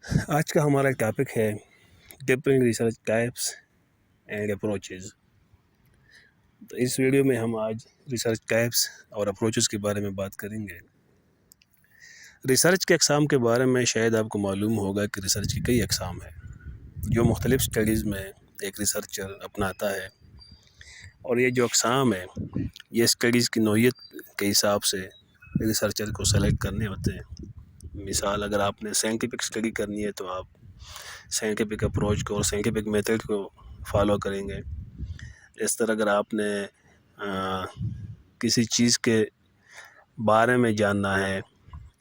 آج کا ہمارا ٹاپک ہے different research types and approaches. تو اس ویڈیو میں ہم آج ریسرچ ٹائپس اور اپروچز کے بارے میں بات کریں گے۔ ریسرچ کے اقسام کے بارے میں شاید آپ کو معلوم ہوگا کہ ریسرچ کی کئی اقسام ہیں جو مختلف اسٹڈیز میں ایک ریسرچر اپناتا ہے، اور یہ جو اقسام ہیں یہ اسٹڈیز کی نوعیت کے حساب سے ریسرچر کو سلیکٹ کرنے ہوتے ہیں۔ مثال اگر آپ نے سائنٹیفک اسٹڈی کرنی ہے تو آپ سائنٹیفک اپروچ کو اور سائنٹیفک میتھڈ کو فالو کریں گے۔ اس طرح اگر آپ نے کسی چیز کے بارے میں جاننا ہے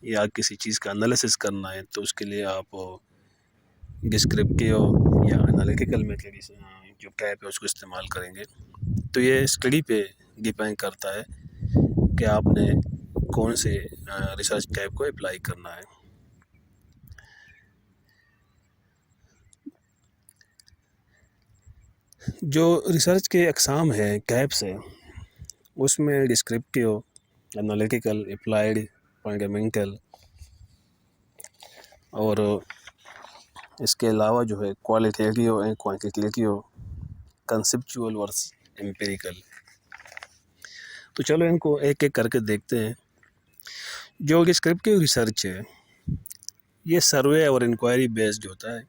یا کسی چیز کا انالیسس کرنا ہے تو اس کے لیے آپ ڈسکرپٹیو یا انالیٹیکل میتھڈ جو ٹائپ ہے اس کو استعمال کریں گے۔ تو یہ اسٹڈی پہ ڈیپینڈ کرتا ہے کہ آپ نے کون سے ریسرچ ٹائپ کو اپلائی کرنا ہے۔ جو ریسرچ کے اقسام ہیں، ٹائپس ہیں، اس میں ڈسکرپٹیو، انالیٹیکل، اپلائیڈ، فنڈامنٹل، اور اس کے علاوہ جو ہے qualitative and quantitative, conceptual versus empirical. تو چلو ان کو ایک ایک کر کے دیکھتے ہیں۔ جو ڈسکرپٹیو ریسرچ ہے یہ سروے اور انکوائری بیسڈ ہوتا ہے۔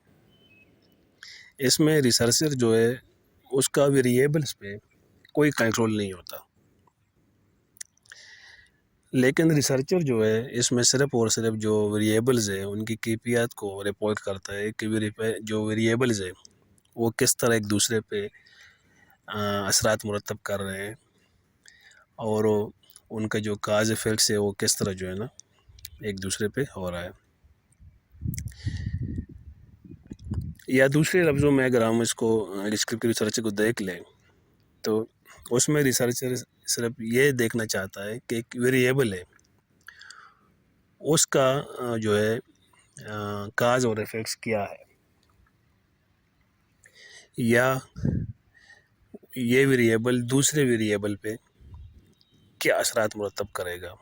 اس میں ریسرچر جو ہے اس کا ویریبلس پہ کوئی کنٹرول نہیں ہوتا، لیکن ریسرچر جو ہے اس میں صرف اور صرف جو ویریبلز ہیں ان کی کیفیات کو رپورٹ کرتا ہے کہ جو ویریبلز ہیں وہ کس طرح ایک دوسرے پہ اثرات مرتب کر رہے ہیں، اور ان کا جو کاز افیکٹس ہے وہ کس طرح جو ہے نا ایک دوسرے پہ ہو رہا ہے۔ یا دوسرے لفظوں میں اگر ہم اس کو ڈسکرپٹیو ریسرچ کو دیکھ لیں تو اس میں ریسرچر صرف یہ دیکھنا چاہتا ہے کہ ایک ویریبل ہے اس کا جو ہے کاز اور افیکٹس کیا ہے، یا یہ ویریبل دوسرے ویریبل پہ کیا اثرات مرتب کرے گا۔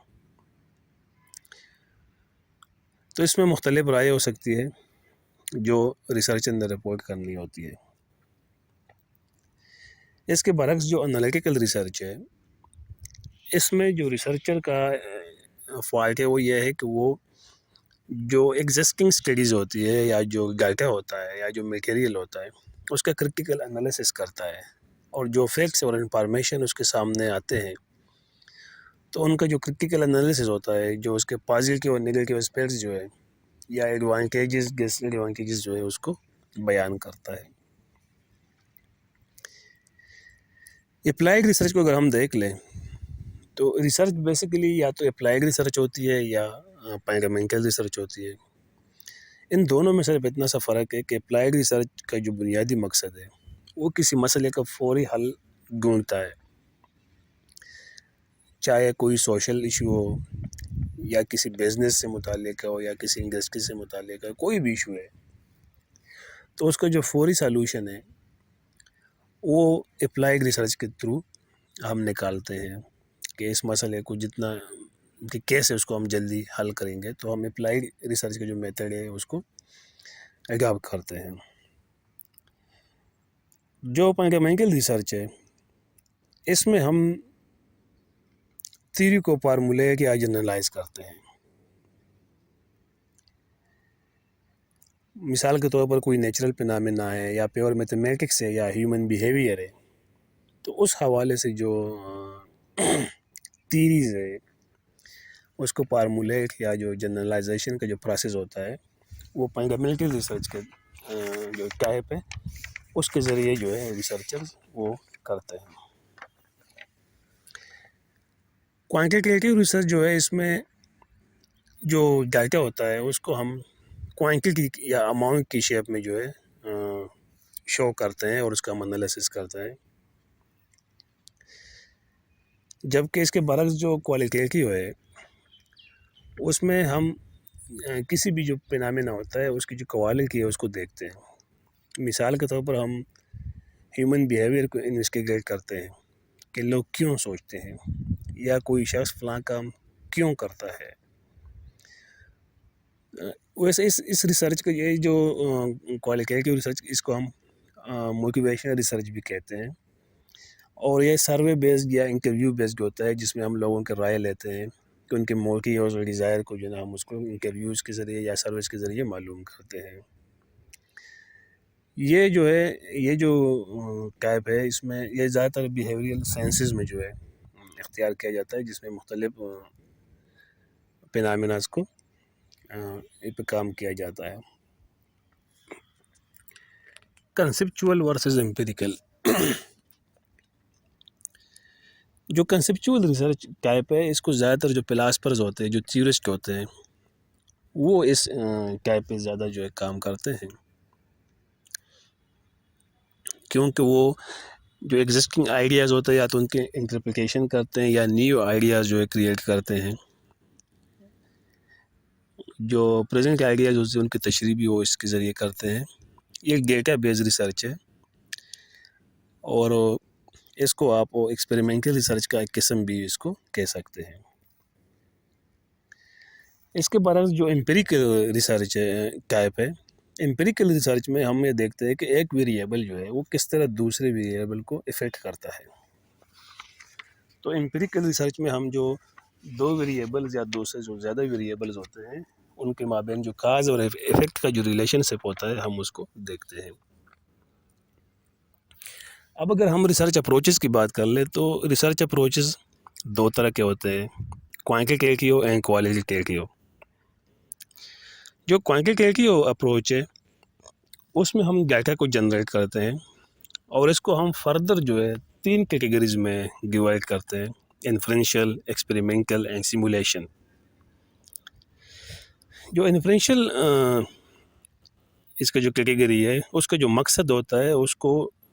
تو اس میں مختلف رائے ہو سکتی ہے جو ریسرچر نے رپورٹ کرنی ہوتی ہے۔ اس کے برعکس جو انالیٹیکل ریسرچ ہے اس میں جو ریسرچر کا فالٹ ہے وہ یہ ہے کہ وہ جو ایگزسٹنگ اسٹڈیز ہوتی ہے یا جو ڈاٹا ہوتا ہے یا جو میٹیریل ہوتا ہے اس کا کرٹیکل انالیسس کرتا ہے، اور جو فیکٹس اور انفارمیشن اس کے سامنے آتے ہیں تو ان کا جو کرٹیکل انالیسس ہوتا ہے، جو اس کے پازیٹیو اور نیگیٹیو اسپیکٹس جو ہے یا ایڈوانٹیجز ڈس ایڈوانٹیجز جو ہے اس کو بیان کرتا ہے۔ اپلائیڈ ریسرچ کو اگر ہم دیکھ لیں تو ریسرچ بیسیکلی یا تو اپلائیڈ ریسرچ ہوتی ہے یا فنڈامنٹل ریسرچ ہوتی ہے۔ ان دونوں میں صرف اتنا سا فرق ہے کہ اپلائیڈ ریسرچ کا جو بنیادی مقصد ہے وہ کسی مسئلے کا فوری حل ڈھونڈتا ہے، چاہے کوئی سوشل ایشو ہو یا کسی بزنس سے متعلق ہو یا کسی انڈسٹری سے متعلق ہو، کوئی بھی ایشو ہے تو اس کا جو فوری سالوشن ہے وہ اپلائیڈ ریسرچ کے تھرو ہم نکالتے ہیں کہ اس مسئلے کو جتنا کہ کیسے اس کو ہم جلدی حل کریں گے، تو ہم اپلائیڈ ریسرچ کا جو میتھڈ ہے اس کو اڈاپٹ کرتے ہیں۔ جو فنڈامنٹل ریسرچ ہے اس میں ہم تھیوری کو فارمولیٹ یا جنرلائز کرتے ہیں۔ مثال کے طور پر کوئی نیچرل فینامنا ہے یا پیور میتھمیٹکس ہے یا ہیومن بیہیویئر ہے، تو اس حوالے سے جو تھیریز ہے اس کو فارمولیٹ یا جو جنرلائزیشن کا جو پروسیس ہوتا ہے وہ فنڈامنٹل ریسرچ کے جو ٹائپ ہے اس کے ذریعے جو ہے ریسرچر وہ کرتے ہیں۔ کوانٹیٹیو ریسرچ جو ہے اس میں جو ڈاٹا ہوتا ہے اس کو ہم کوانٹیٹی یا اماؤنٹ کی شیپ میں جو ہے شو کرتے ہیں اور اس کا ہم انالیسس کرتے ہیں، جبکہ اس کے برعکس جو کوالٹیٹیو ہے اس میں ہم کسی بھی جو فینامنا ہوتا ہے اس کی جو کوالٹی ہے اس کو دیکھتے ہیں۔ مثال کے طور پر ہم ہیومن بیہیویئر کو انویسٹیگیٹ کرتے ہیں کہ لوگ کیوں سوچتے ہیں یا کوئی شخص فلاں کام کیوں کرتا ہے۔ ویسے اس ریسرچ کا یہ جو کوالیٹیٹیو ریسرچ، اس کو ہم موٹیویشنل ریسرچ بھی کہتے ہیں، اور یہ سروے بیسڈ یا انٹرویو بیسڈ ہوتا ہے، جس میں ہم لوگوں کے رائے لیتے ہیں کہ ان کے موٹیوز اور ڈیزائر کو جو ہے نا ہم اس کو انٹرویوز کے ذریعے یا سروس کے ذریعے معلوم کرتے ہیں۔ یہ جو ہے، یہ جو ٹائپ ہے، اس میں یہ زیادہ تر بیہیویئرل سائنسز میں جو ہے اختیار کیا جاتا ہے، جس میں مختلف فینامیناز کو پہ کام کیا جاتا ہے۔ کنسیپچول ورسز امپیریکل، جو کنسیپچول ریسرچ ٹائپ ہے، اس کو زیادہ تر جو فلاسفرز ہوتے ہیں، جو تھیورسٹ ہوتے ہیں، وہ اس ٹائپ پہ زیادہ جو ہے کام کرتے ہیں، کیونکہ وہ جو ایگزسٹنگ آئیڈیاز ہوتے ہیں یا تو ان کے انٹرپریٹیشن کرتے ہیں یا نیو آئیڈیاز جو ہے کریٹ کرتے ہیں، جو پریزنٹ آئیڈیاز ہوتے ہیں ان کی تشریح بھی وہ اس کے ذریعے کرتے ہیں۔ یہ ایک ڈیٹا بیس ریسرچ ہے، اور اس کو آپ ایکسپیریمنٹل ریسرچ کا ایک قسم بھی اس کو کہہ سکتے ہیں۔ اس کے برعکس جو امپیریکل ریسرچ ٹائپ ہے، امپیریکل ریسرچ میں ہم یہ دیکھتے ہیں کہ ایک ویریبل جو ہے وہ کس طرح دوسرے ویریبل کو افیکٹ کرتا ہے۔ تو امپیریکل ریسرچ میں ہم جو دو ویریبلز یا دو سے جو زیادہ ویریبلز ہوتے ہیں، ان کے مابین جو کاز اور افیکٹ کا جو ریلیشن شپ ہوتا ہے، ہم اس کو دیکھتے ہیں۔ اب اگر ہم ریسرچ اپروچز کی بات کر لیں تو ریسرچ اپروچز دو طرح کے ہوتے ہیں، کوانٹیٹیو اینڈ کوالٹیٹیو۔ جو کوانٹیٹیو اپروچ ہے، اس میں ہم ڈیٹا کو جنریٹ کرتے ہیں، اور اس کو ہم فردر جو ہے 3 کیٹیگریز میں ڈیوائڈ کرتے ہیں: انفرینشیل، ایکسپیریمنٹل اینڈ سیمولیشن۔ جو انفرینشیل اس کا جو کیٹیگری ہے، اس کا جو مقصد ہوتا ہے،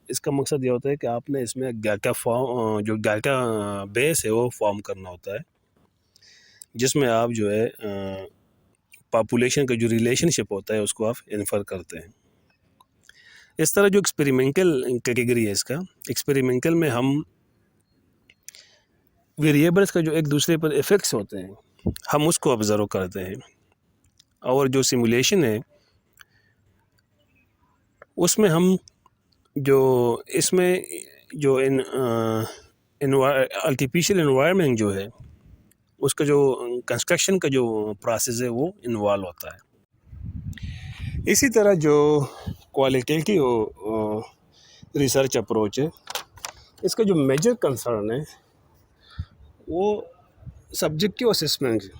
اس کا مقصد یہ ہوتا ہے کہ آپ نے اس میں ڈیٹا جو ڈیٹا بیس ہے وہ فارم کرنا ہوتا ہے، جس میں آپ جو ہے پاپولیشن کا جو ریلیشن شپ ہوتا ہے اس کو آپ انفر کرتے ہیں۔ اس طرح جو ایکسپیریمنٹل کیٹیگری ہے، اس کا ایکسپیریمنٹل میں ہم ویریبلس کا جو ایک دوسرے پر افیکٹس ہوتے ہیں، ہم اس کو آبزرو کرتے ہیں، اور جو سیمولیشن ہے اس میں ہم اس میں جو آرٹیفیشیل انوائرمنٹ جو ہے، اس کا جو کنسٹرکشن کا جو پروسیس ہے وہ انوالو ہوتا ہے۔ اسی طرح جو کوالٹیٹیو ریسرچ اپروچ ہے، اس کا جو میجر کنسرن ہے وہ سبجیکٹیو اسسمنٹ ہے،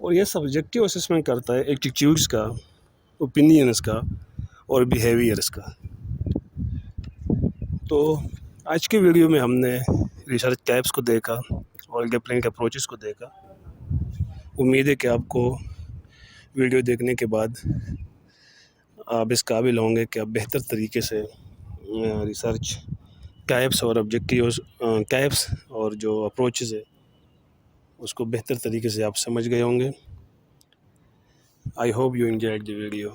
اور یہ سبجیکٹیو اسسمنٹ کرتا ہے ایٹیٹیوڈس کا، اوپینینس کا اور بیہیویئرس کا۔ تو آج کے ویڈیو میں ہم نے ریسرچ ٹائپس کو دیکھا اور ڈفرینٹ اپروچز کو دیکھا۔ امید ہے کہ آپ کو ویڈیو دیکھنے کے بعد آپ اس قابل ہوں گے کہ آپ بہتر طریقے سے ریسرچ ٹائپس اور آبجیکٹیوز ٹائپس اور جو اپروچز ہے اس کو بہتر طریقے سے آپ سمجھ گئے ہوں گے۔ I hope you enjoyed the video.